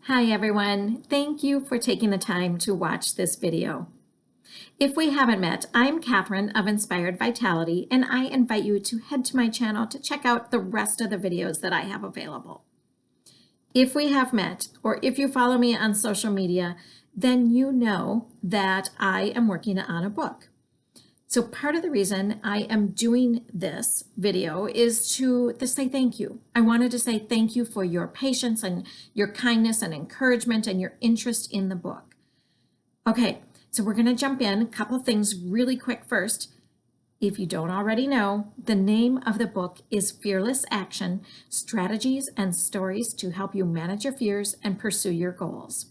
Hi everyone, thank you for taking the time to watch this video. If we haven't met, I'm Catherine of Inspired Vitality, and I invite you to head to my channel to check out the rest of the videos that I have available. If we have met, or if you follow me on social media, then you know that I am working on a book. So part of the reason I am doing this video is to say thank you. I wanted to say thank you for your patience and your kindness and encouragement and your interest in the book. Okay, so we're going to jump in. A couple of things really quick first. If you don't already know, the name of the book is Fearless Action: Strategies and Stories to Help You Manage Your Fears and Pursue Your Goals.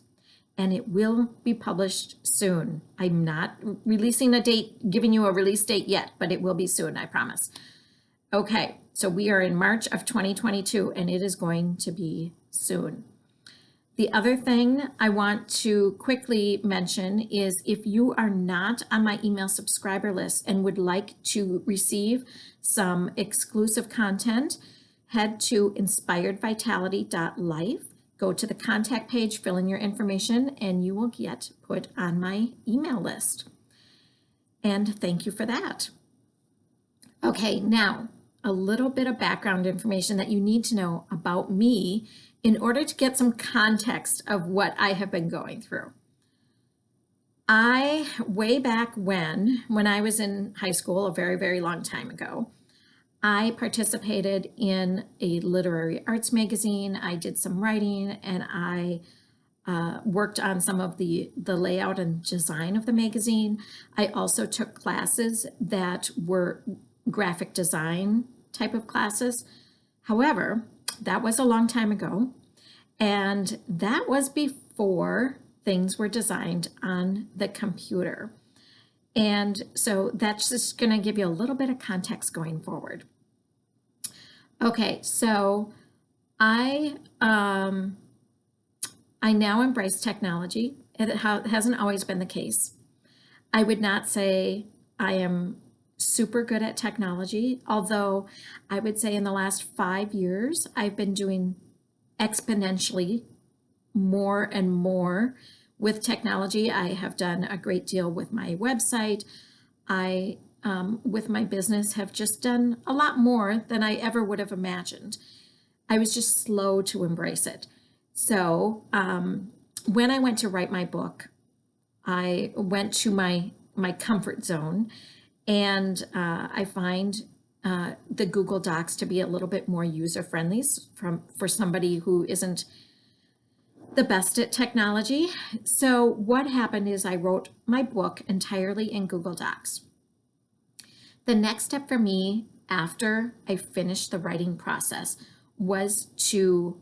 And it will be published soon. I'm not releasing a date, giving you a release date yet, but it will be soon, I promise. Okay, so we are in March of 2022, and it is going to be soon. The other thing I want to quickly mention is if you are not on my email subscriber list and would like to receive some exclusive content, head to inspiredvitality.life. Go to the contact page, fill in your information, and you will get put on my email list. And thank you for that. Okay, now a little bit of background information that you need to know about me in order to get some context of what I have been going through. Way back when I was in high school, a very, very long time ago, I participated in a literary arts magazine. I did some writing, and I worked on some of the layout and design of the magazine. I also took classes that were graphic design type of classes. However, that was a long time ago, and that was before things were designed on the computer. And so that's just going to give you a little bit of context going forward. Okay, so I now embrace technology. It hasn't always been the case. I would not say I am super good at technology, although I would say in the last 5 years, I've been doing exponentially more and more with technology. I have done a great deal with my website. With my business, have just done a lot more than I ever would have imagined. I was just slow to embrace it. So when I went to write my book, I went to my comfort zone, and I find the Google Docs to be a little bit more user-friendly for somebody who isn't the best at technology. So what happened is I wrote my book entirely in Google Docs. The next step for me after I finished the writing process was to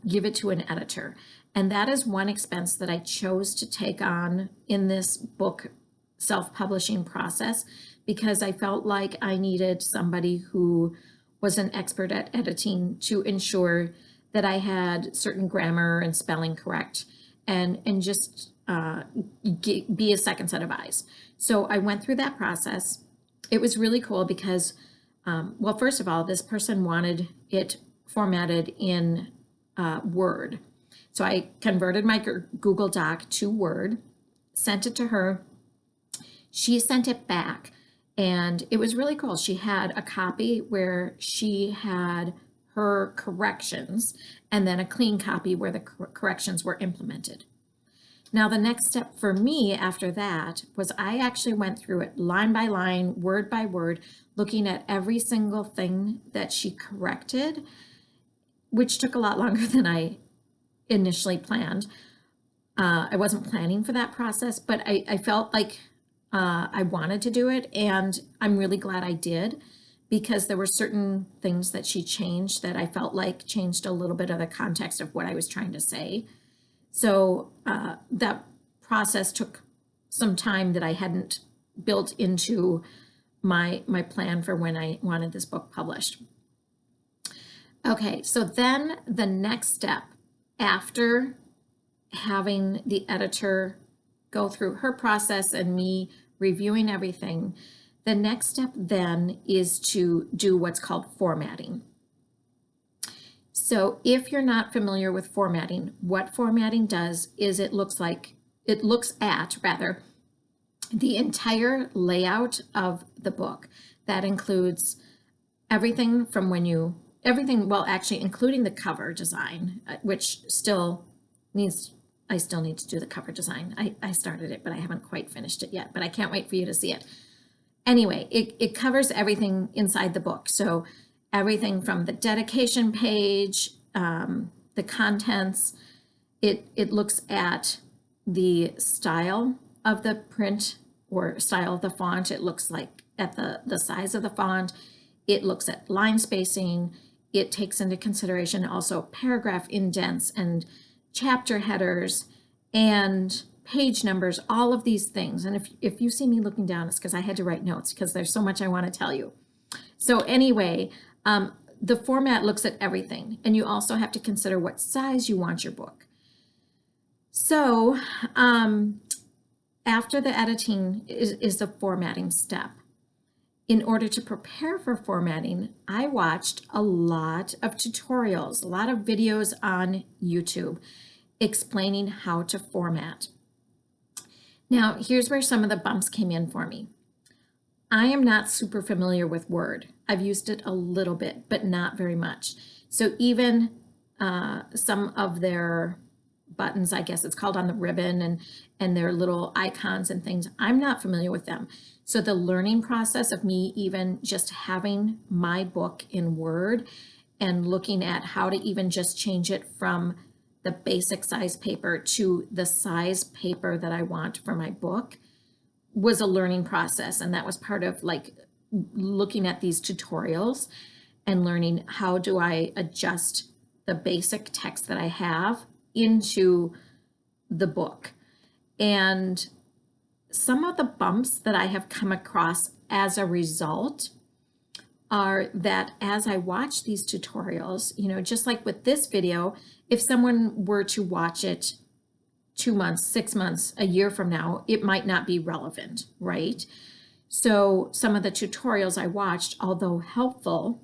give it to an editor. And that is one expense that I chose to take on in this book self-publishing process, because I felt like I needed somebody who was an expert at editing to ensure that I had certain grammar and spelling correct, and just be a second set of eyes. So I went through that process. It was really cool because, well, first of all, this person wanted it formatted in Word. So I converted my Google Doc to Word, sent it to her. She sent it back, and it was really cool. She had a copy where she had her corrections, and then a clean copy where the corrections were implemented. Now, the next step for me after that was I actually went through it line by line, word by word, looking at every single thing that she corrected, which took a lot longer than I initially planned. I wasn't planning for that process, but I felt like I wanted to do it, and I'm really glad I did, because there were certain things that she changed that I felt like changed a little bit of the context of what I was trying to say. So that process took some time that I hadn't built into my plan for when I wanted this book published. Okay, so then the next step after having the editor go through her process and me reviewing everything, the next step then is to do what's called formatting. So if you're not familiar with formatting, what formatting does is it looks at the entire layout of the book. That includes everything from well, actually including the cover design, which I still need to do the cover design. I started it, but I haven't quite finished it yet, but I can't wait for you to see it. Anyway, it covers everything inside the book. So everything from the dedication page, the contents, it looks at the style of the print or style of the font. It looks like at the size of the font. It looks at line spacing. It takes into consideration also paragraph indents and chapter headers and page numbers, all of these things. And if you see me looking down, it's because I had to write notes because there's so much I want to tell you. So anyway, the format looks at everything, and you also have to consider what size you want your book. So after the editing is the formatting step. In order to prepare for formatting, I watched a lot of tutorials, a lot of videos on YouTube explaining how to format. Now, here's where some of the bumps came in for me. I am not super familiar with Word. I've used it a little bit, but not very much. So even some of their buttons, I guess it's called on the ribbon, and their little icons and things, I'm not familiar with them. So the learning process of me even just having my book in Word and looking at how to even just change it from the basic size paper to the size paper that I want for my book was a learning process. And that was part of like looking at these tutorials and learning how do I adjust the basic text that I have into the book. And some of the bumps that I have come across as a result are that as I watch these tutorials, just like with this video, if someone were to watch it 2 months, 6 months, a year from now, it might not be relevant, right? So some of the tutorials I watched, although helpful,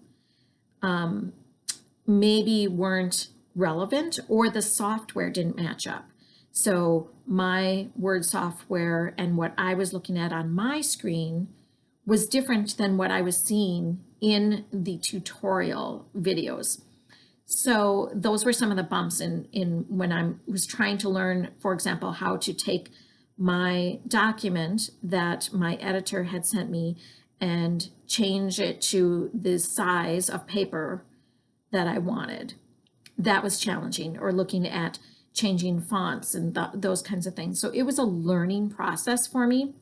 maybe weren't relevant or the software didn't match up. So my Word software and what I was looking at on my screen was different than what I was seeing in the tutorial videos. So those were some of the bumps in when I was trying to learn, for example, how to take my document that my editor had sent me and change it to the size of paper that I wanted. That was challenging, or looking at changing fonts and those kinds of things. So it was a learning process for me.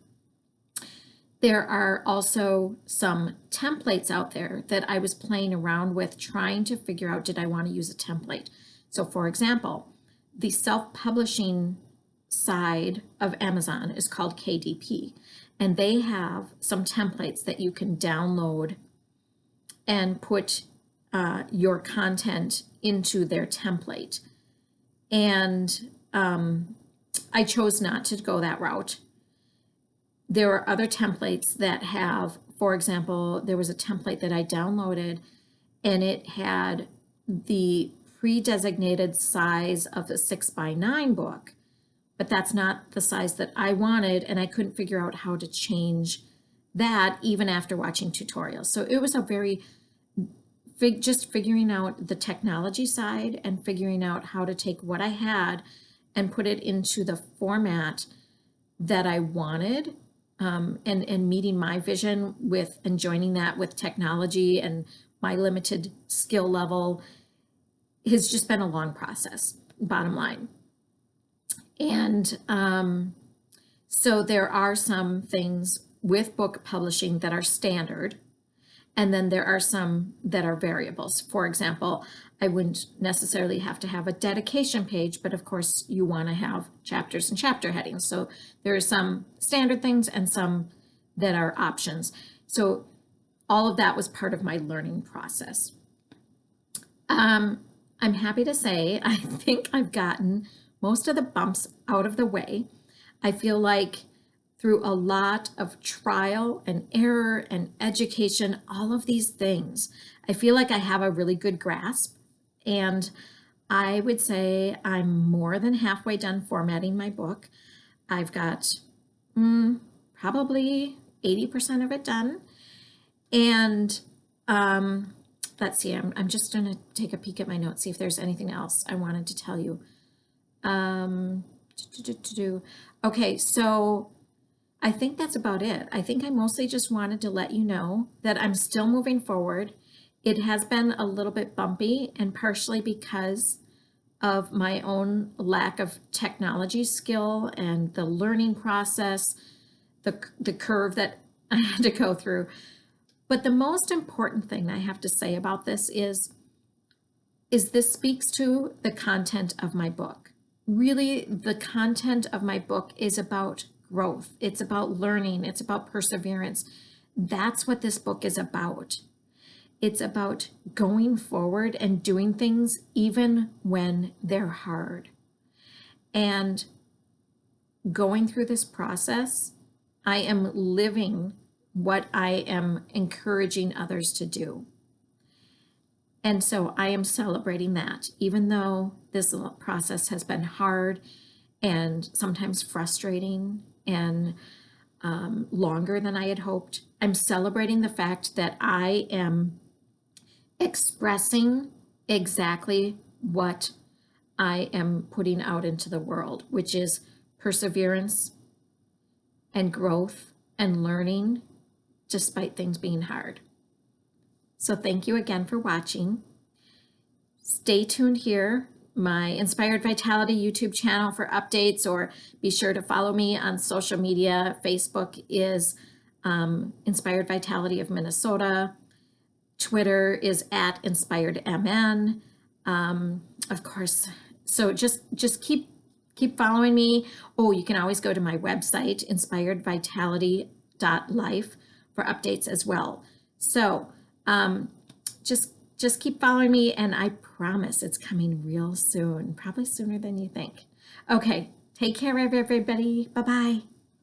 There are also some templates out there that I was playing around with, trying to figure out, did I want to use a template? So for example, the self-publishing side of Amazon is called KDP, and they have some templates that you can download and put your content into their template. And I chose not to go that route. There are other templates that have, for example, there was a template that I downloaded and it had the pre-designated size of a 6x9 book, but that's not the size that I wanted, and I couldn't figure out how to change that even after watching tutorials. So it was a very just figuring out the technology side and figuring out how to take what I had and put it into the format that I wanted, and meeting my vision with and joining that with technology and my limited skill level has just been a long process, bottom line. And so there are some things with book publishing that are standard, and then there are some that are variables. For example, I wouldn't necessarily have to have a dedication page, but of course you want to have chapters and chapter headings. So there are some standard things and some that are options. So all of that was part of my learning process. I'm happy to say I think I've gotten most of the bumps out of the way. I feel like through a lot of trial and error and education, all of these things, I feel like I have a really good grasp. And I would say I'm more than halfway done formatting my book. I've got probably 80% of it done. And let's see, I'm just going to take a peek at my notes, see if there's anything else I wanted to tell you. Okay, so I think that's about it. I think I mostly just wanted to let you know that I'm still moving forward. It has been a little bit bumpy, and partially because of my own lack of technology skill and the learning process, the curve that I had to go through. But the most important thing I have to say about this is this speaks to the content of my book. Really, the content of my book is about growth. It's about learning. It's about perseverance. That's what this book is about. It's about going forward and doing things even when they're hard. And going through this process, I am living what I am encouraging others to do. And so I am celebrating that, even though this process has been hard and sometimes frustrating and longer than I had hoped. I'm celebrating the fact that I am expressing exactly what I am putting out into the world, which is perseverance and growth and learning despite things being hard. So thank you again for watching. Stay tuned here, my Inspired Vitality YouTube channel, for updates, or be sure to follow me on social media. Facebook is Inspired Vitality of Minnesota. Twitter is at InspiredMN. Of course, so just keep following me. Oh, you can always go to my website, inspiredvitality.life, for updates as well. So just keep following me, and I promise it's coming real soon, probably sooner than you think. Okay, take care, everybody. Bye-bye.